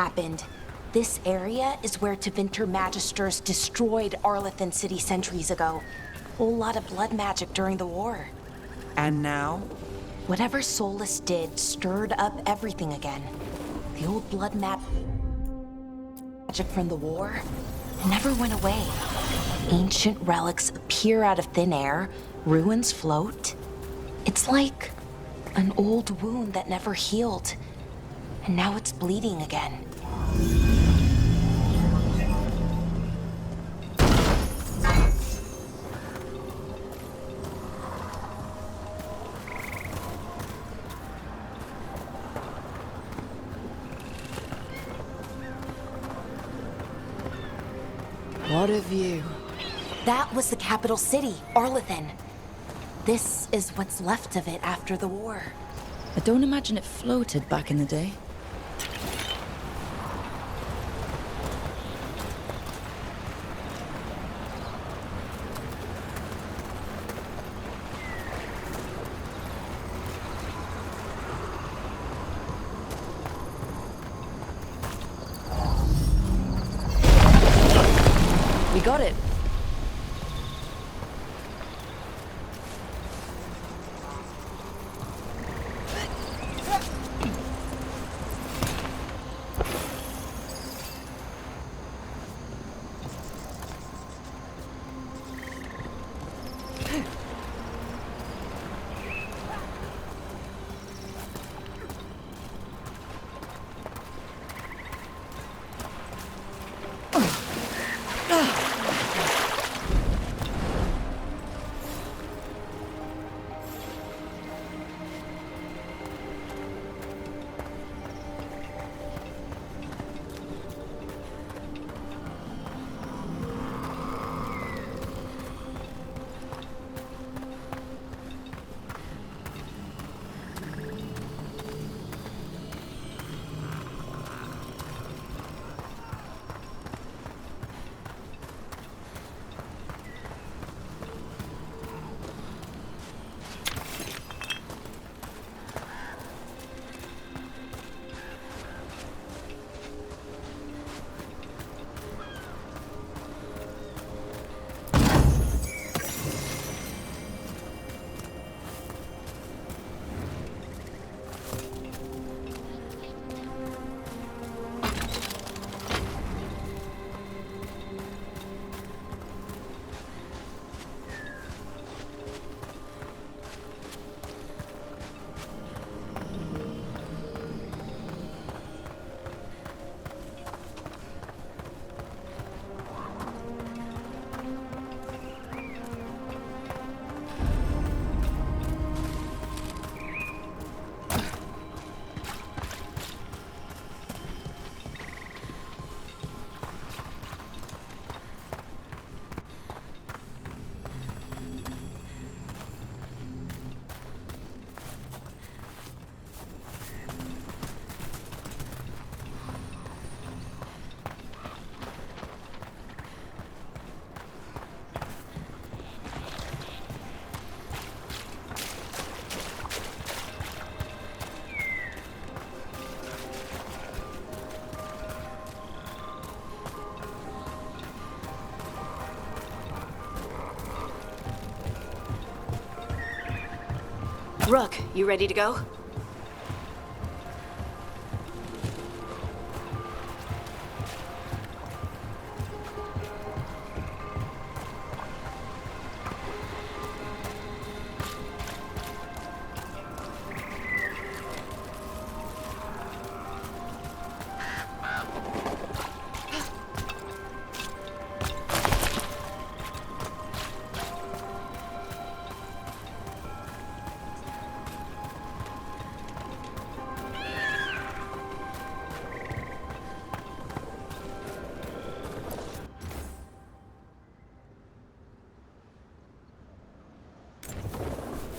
happened. This area is where Tevinter Magisters destroyed Arlathan City centuries ago. Whole lot of blood magic during the war. And now? Whatever Solus did stirred up everything again. The old blood magic from the war never went away. Ancient relics appear out of thin air, ruins float. It's like an old wound that never healed, and now it's bleeding again. What a view. That was the capital city, Arlathan. This is what's left of it after the war. I don't imagine it floated back in the day. We got it. Rook, you ready to go?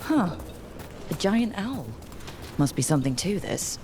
Huh. A giant owl. Must be something to this.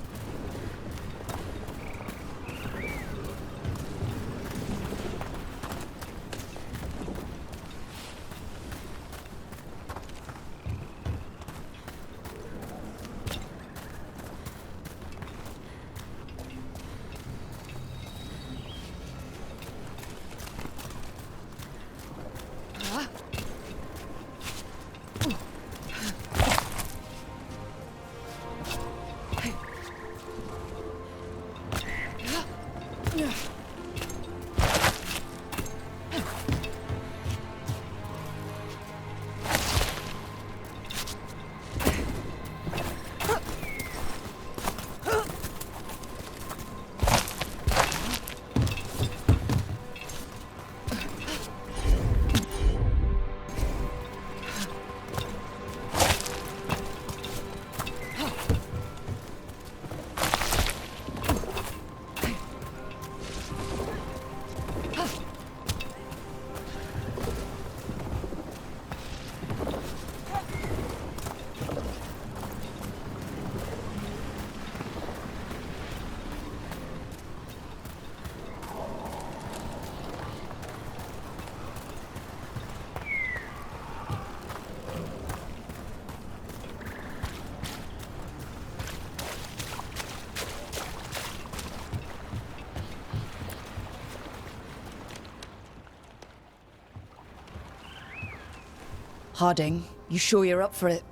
Harding, you sure you're up for it?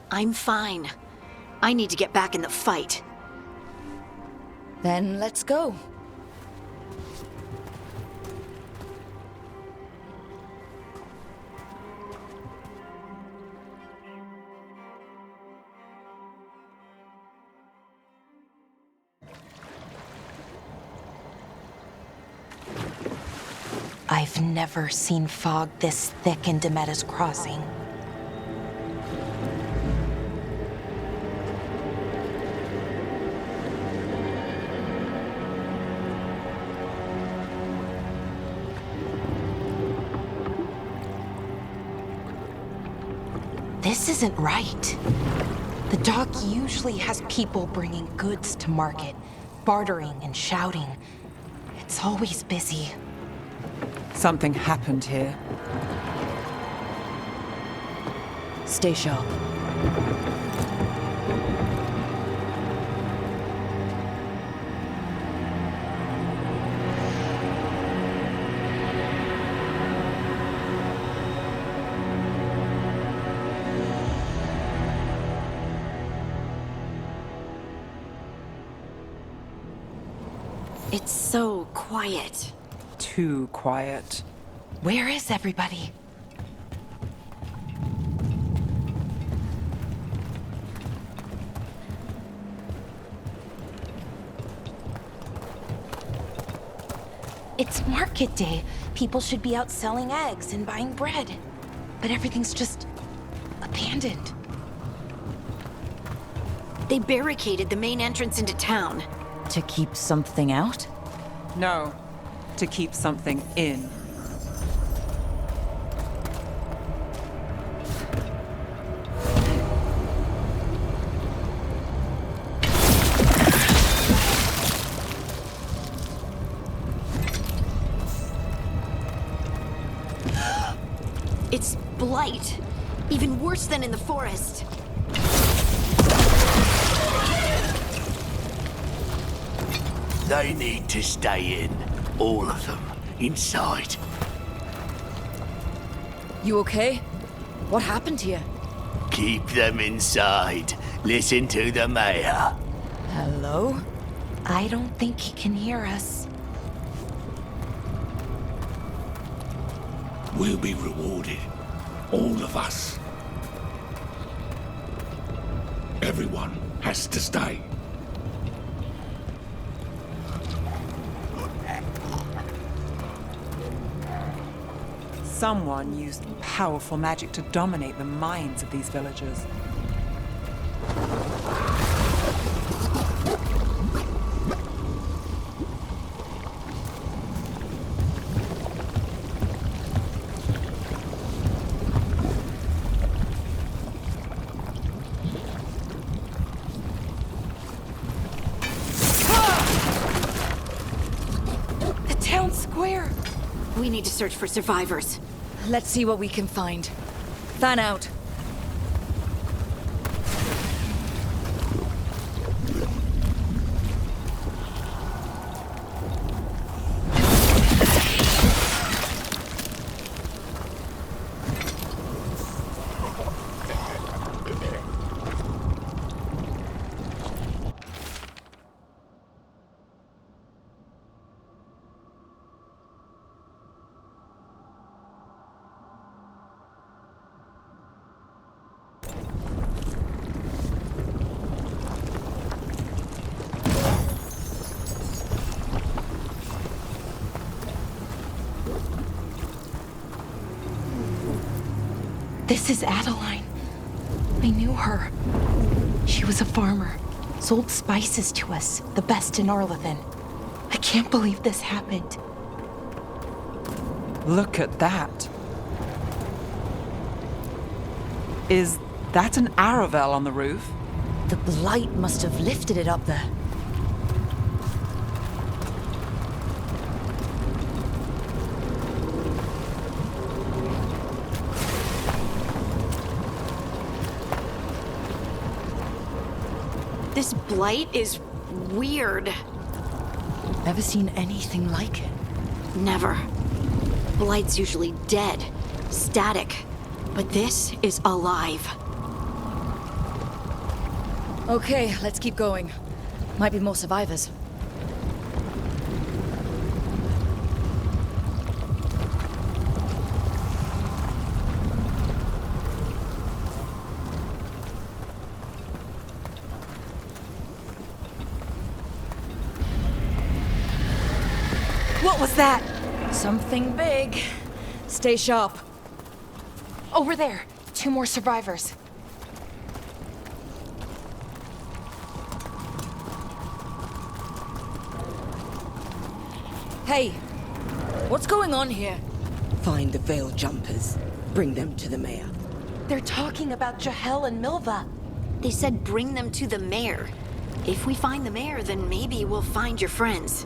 I'm fine. I need to get back in the fight. Then let's go. I've never seen fog this thick in Demetta's Crossing. This isn't right. The dock usually has people bringing goods to market, bartering and shouting. It's always busy. Something happened here. Stay sharp. It's so quiet. Too quiet. Where is everybody? It's market day. People should be out selling eggs and buying bread. But everything's just abandoned. They barricaded the main entrance into town. To keep something out? No, to keep something in. It's blight. Even worse than in the forest. They need to stay in. All of them. Inside. You okay? What happened here? Keep them inside. Listen to the mayor. Hello? I don't think he can hear us. We'll be rewarded. All of us. Everyone has to stay. Someone used powerful magic to dominate the minds of these villagers. The town square! We need to search for survivors. Let's see what we can find. Fan out. This is Adeline. I knew her. She was a farmer, sold spices to us, the best in Arlathan. I can't believe this happened. Look at that. Is that an Aravel on the roof? The blight must have lifted it up there. This blight is weird. Ever seen anything like it? Never. Blight's usually dead, static. But this is alive. Okay, let's keep going. Might be more survivors. What was that? Something big. Stay sharp. Over there. 2 more survivors. Hey, what's going on here? Find the veil jumpers. Bring them to the mayor. They're talking about Jahel and Milva. They said bring them to the mayor. If we find the mayor, then maybe we'll find your friends.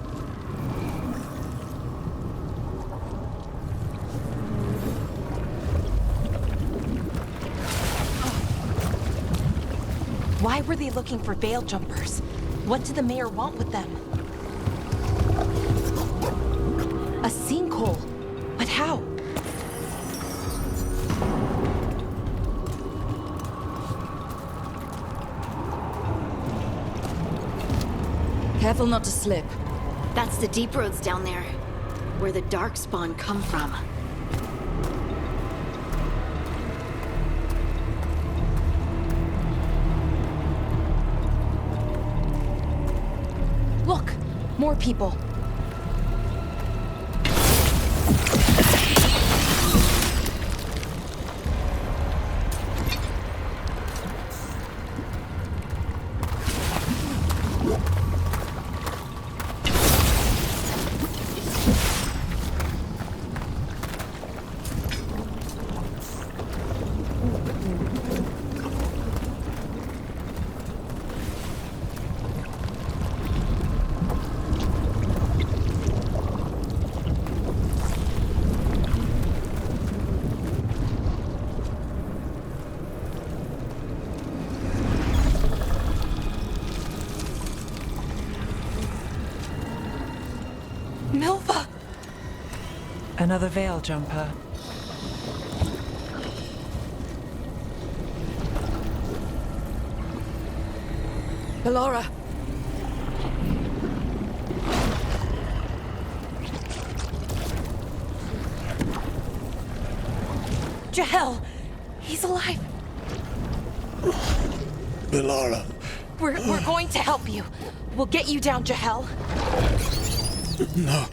Why were they looking for veil jumpers? What did the mayor want with them? A sinkhole. But how? Careful not to slip. That's the deep roads down there, where the darkspawn come from. Look! More people. Milva! Another veil jumper. Belora! Jahel! He's alive! Bellara. We're going to help you. We'll get you down, Jahel. No,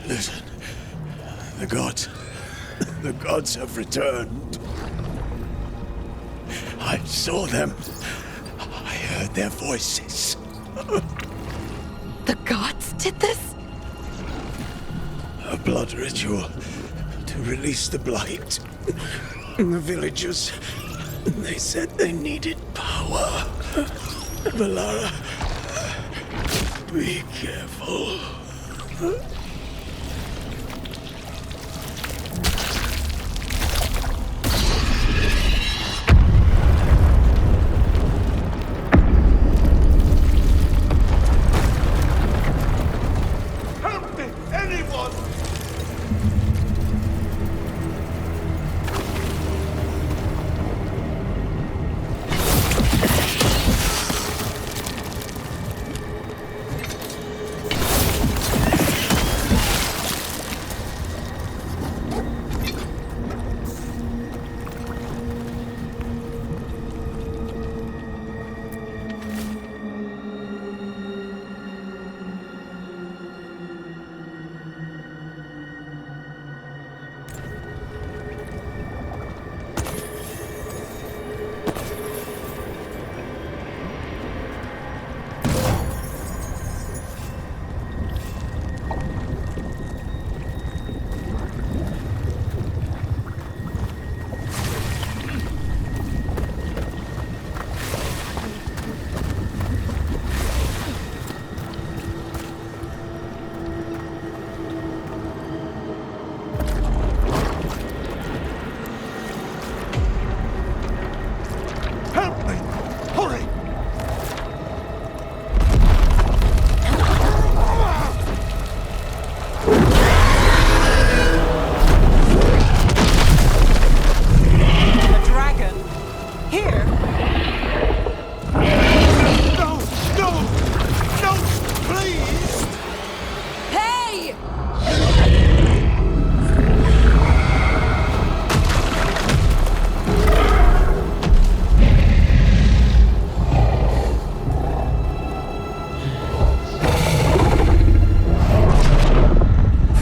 listen. The gods have returned. I saw them. I heard their voices. The gods did this? A blood ritual to release the blight. The villagers, they said they needed power. Bellara, be careful. Help me! Anyone!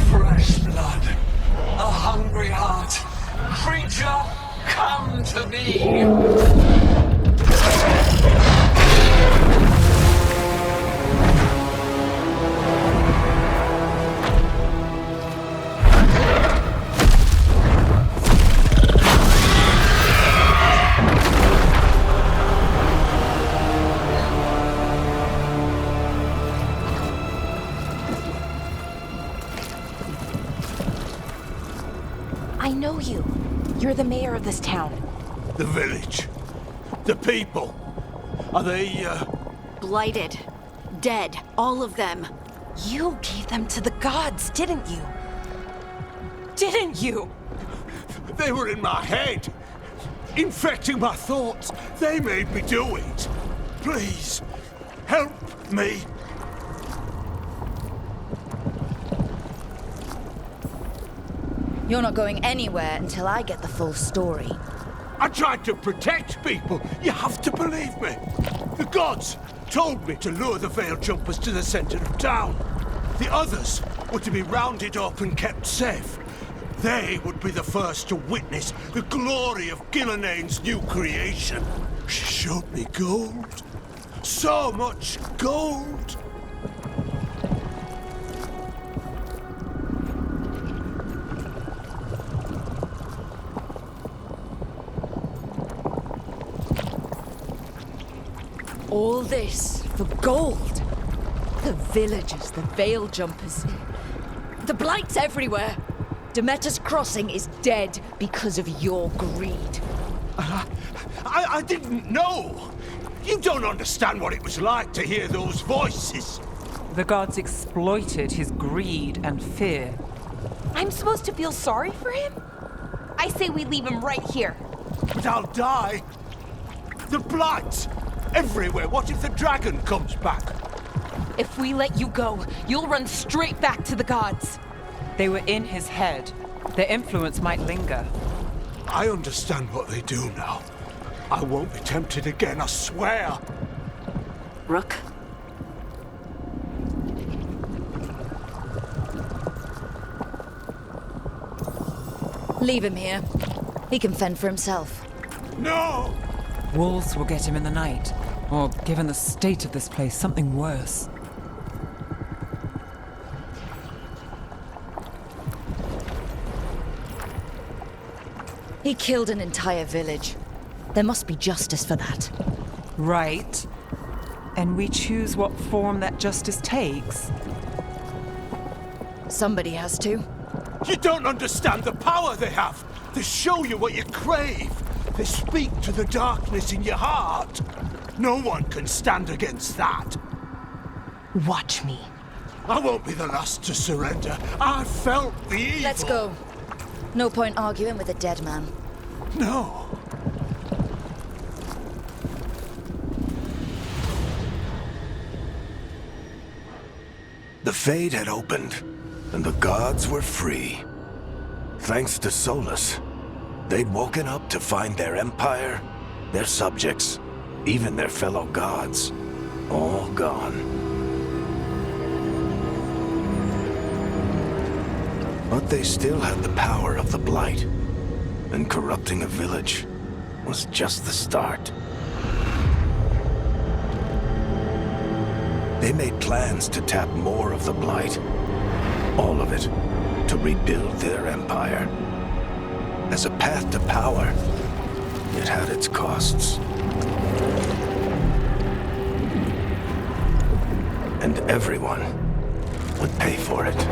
Fresh blood, a hungry heart. Creature, come to me. I know you. You're the mayor of this town. The village. The people. Are they, Blighted. Dead. All of them. You gave them to the gods, didn't you? Didn't you? They were in my head. Infecting my thoughts. They made me do it. Please, help me. You're not going anywhere until I get the full story. I tried to protect people. You have to believe me. The gods told me to lure the Veil Jumpers to the center of town. The others were to be rounded up and kept safe. They would be the first to witness the glory of Gillenane's new creation. She showed me gold. So much gold. All this for gold. The villagers, the Veil Jumpers. The Blight's everywhere. Demeter's Crossing is dead because of your greed. I didn't know. You don't understand what it was like to hear those voices. The gods exploited his greed and fear. I'm supposed to feel sorry for him? I say we leave him right here. But I'll die. The Blight. Everywhere. What if the dragon comes back? If we let you go, you'll run straight back to the gods. They were in his head. Their influence might linger. I understand what they do now. I won't be tempted again, I swear. Rook? Leave him here. He can fend for himself. No! Wolves will get him in the night. Or, given the state of this place, something worse. He killed an entire village. There must be justice for that. Right. And we choose what form that justice takes. Somebody has to. You don't understand the power they have. They show you what you crave. They speak to the darkness in your heart. No one can stand against that. Watch me. I won't be the last to surrender. I felt the evil. Let's go. No point arguing with a dead man. No. The Fade had opened, and the gods were free. Thanks to Solus, they'd woken up to find their empire, their subjects, even their fellow gods, all gone. But they still had the power of the Blight, and corrupting a village was just the start. They made plans to tap more of the Blight, all of it, to rebuild their empire. As a path to power, it had its costs. And everyone would pay for it.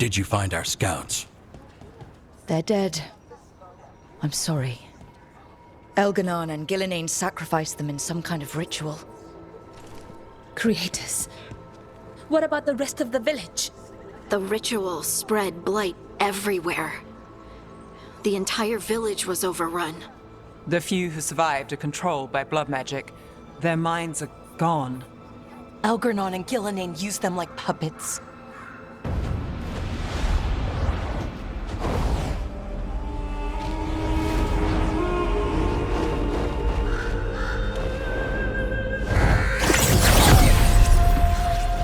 did you find our scouts? They're dead. I'm sorry. Elganon and Gillenane sacrificed them in some kind of ritual. Creators. What about the rest of the village? The ritual spread blight everywhere. The entire village was overrun. The few who survived are controlled by blood magic. Their minds are gone. Elgarnon and Gillenane used them like puppets.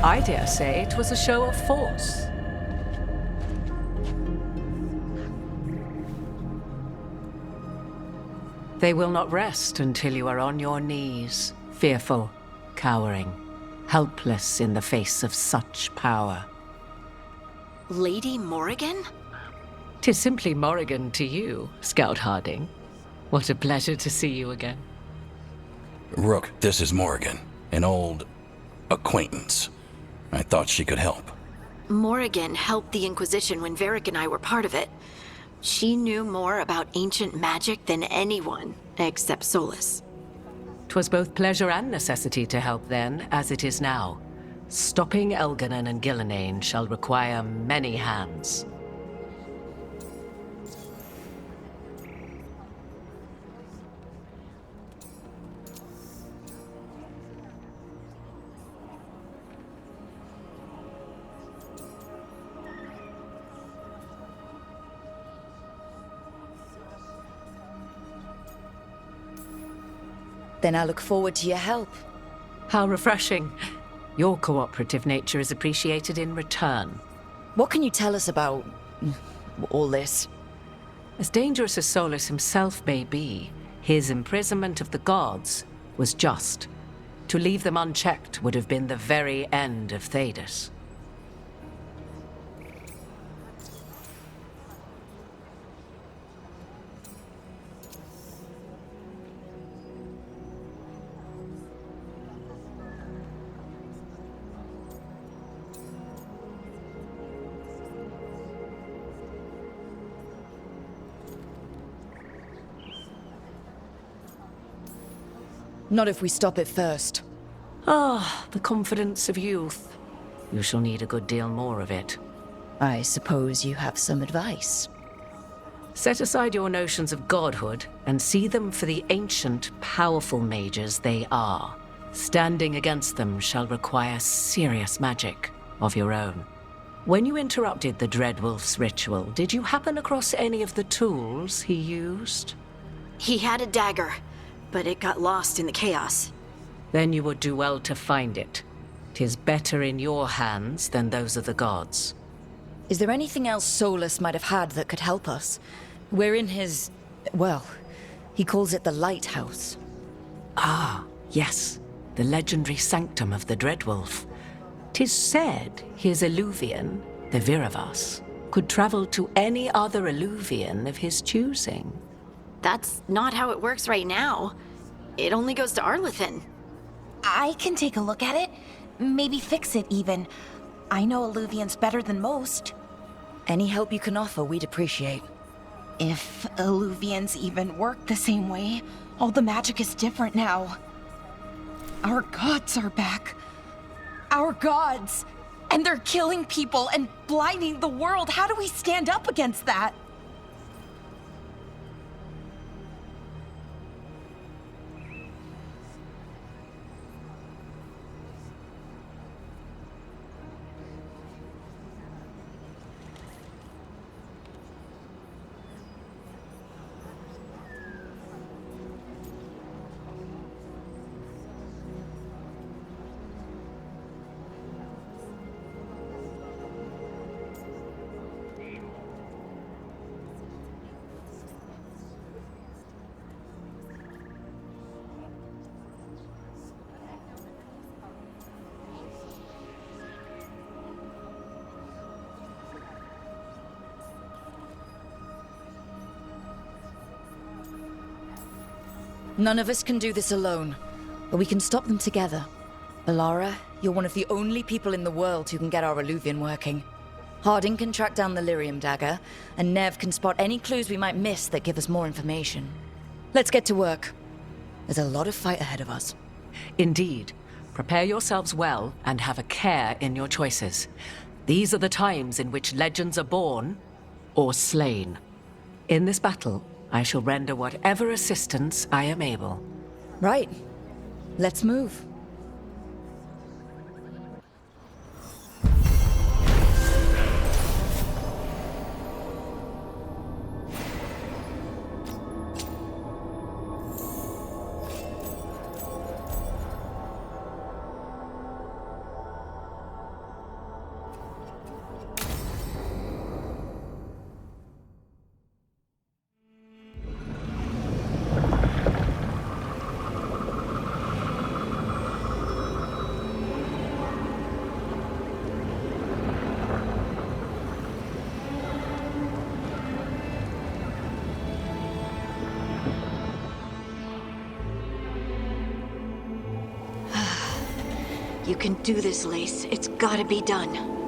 I dare say it was a show of force. They will not rest until you are on your knees, fearful, cowering, helpless in the face of such power. Lady Morrigan? 'Tis simply Morrigan to you, Scout Harding. What a pleasure to see you again. Rook, this is Morrigan, an old acquaintance. I thought she could help. Morrigan helped the Inquisition when Varric and I were part of it. She knew more about ancient magic than anyone, except Solus. 'Twas both pleasure and necessity to help then, as it is now. Stopping Elganon and Gillenane shall require many hands. Then I look forward to your help. How refreshing. Your cooperative nature is appreciated in return. What can you tell us about all this? As dangerous as Solus himself may be, his imprisonment of the gods was just. To leave them unchecked would have been the very end of Thedas. Not if we stop it first. Ah, the confidence of youth. You shall need a good deal more of it. I suppose you have some advice. Set aside your notions of godhood and see them for the ancient, powerful mages they are. Standing against them shall require serious magic of your own. When you interrupted the Dreadwolf's ritual, did you happen across any of the tools he used? He had a dagger, but it got lost in the chaos. Then you would do well to find it. 'Tis better in your hands than those of the gods. Is there anything else Solus might have had that could help us? We're in his... well, he calls it the Lighthouse. Ah, yes. The legendary sanctum of the Dreadwolf. 'Tis said his Eluvian, the Viravas, could travel to any other Eluvian of his choosing. That's not how it works right now. It only goes to Arlethan. I can take a look at it. Maybe fix it, even. I know Eluvians better than most. Any help you can offer, we'd appreciate. If Eluvians even work the same way, all the magic is different now. Our gods are back. Our gods! And they're killing people and blinding the world. How do we stand up against that? None of us can do this alone, but we can stop them together. Alara, you're one of the only people in the world who can get our Eluvian working. Harding can track down the lyrium dagger, and Nev can spot any clues we might miss that give us more information. Let's get to work. There's a lot of fight ahead of us. Indeed. Prepare yourselves well and have a care in your choices. These are the times in which legends are born or slain. In this battle, I shall render whatever assistance I am able. Right. Let's move. You can do this, Lace. It's gotta be done.